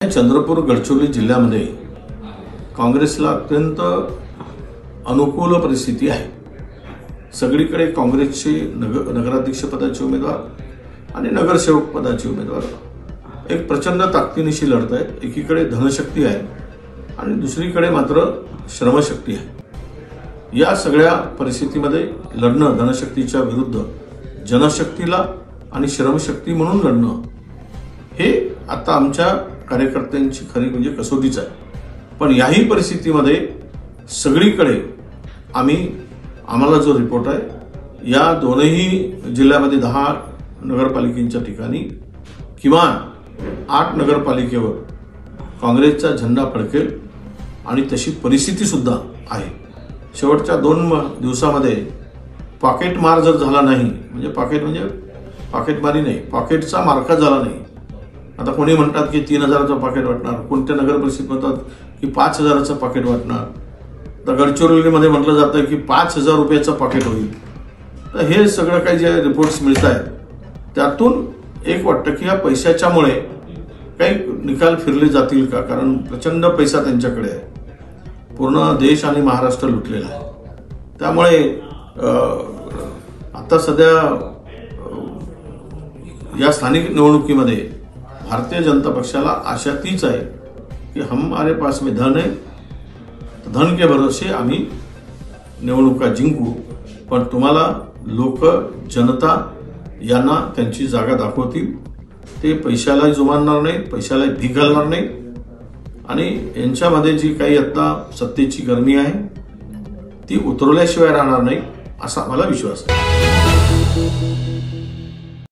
चंद्रपूर गडचिरोली जिल्ह्यामध्ये काँग्रेसला अत्यंत अनुकूल परिस्थिती आहे। सगळीकडे काँग्रेसचे नगराध्यक्ष पदाचे उमेदवार आणि नगरसेवक पदाचे उमेदवार एक प्रचंड ताकदीनिशी लढत आहेत। एकीकडे धनशक्ती आहे आणि दुसरीकडे मात्र श्रमशक्ती आहे। या सगळ्या परिस्थितीमध्ये लढणं, धनशक्तीच्या विरुद्ध जनशक्तीला आणि श्रमशक्ती म्हणून लढणं, हे आता आमच्या कार्यकर्त्यांची खरी म्हणजे कसोटीच आहे। पण याही परिस्थितीमध्ये सगळीकडे आम्हाला जो रिपोर्ट आहे, या दोनही जिल्ह्यामध्ये 10 नगरपालिकांच्या ठिकाणी किमान 8 नगरपालिकेवर काँग्रेसचा झेंडा फडकेल आणि तशी परिस्थिती सुद्धा आहे। शेवटच्या 2 दिवसामध्ये पॉकेटमार जर झाला नाही, म्हणजे पॉकेटमारी नाही, पॉकेटचा मार्का झाला नाही। आता कोणी म्हणतात की 3000चं पॉकेट वाटणार, कोणत्या नगर परिषद म्हणतात की 5000चं पॉकेट वाटणार, तर गडचिरोलीमध्ये म्हटलं जातं की 5000 रुपयाचं पॉकेट होईल। तर हे सगळं काही जे रिपोर्ट्स मिळत आहेत त्यातून एक वाटतं की या पैशाच्यामुळे काही निकाल फिरले जातील का, कारण प्रचंड पैसा त्यांच्याकडे आहे, पूर्ण देश आणि महाराष्ट्र लुटलेला आहे। त्यामुळे आता सध्या या स्थानिक निवडणुकीमध्ये भारतीय जनता पक्षाला आशा तीच आहे की हमारे पास में धन है, धन के भरोसे आम्ही निवडणुका जिंकू, पण तुम्हाला लोक, जनता यांना त्यांची जागा दाखवतील। ते पैशालाही जुमानणार नाही, पैशाला भीक घालणार नाही आणि यांच्यामध्ये जी काही आता सत्तेची गरमी आहे ती उतरवल्याशिवाय राहणार नाही, असा मला विश्वास आहे।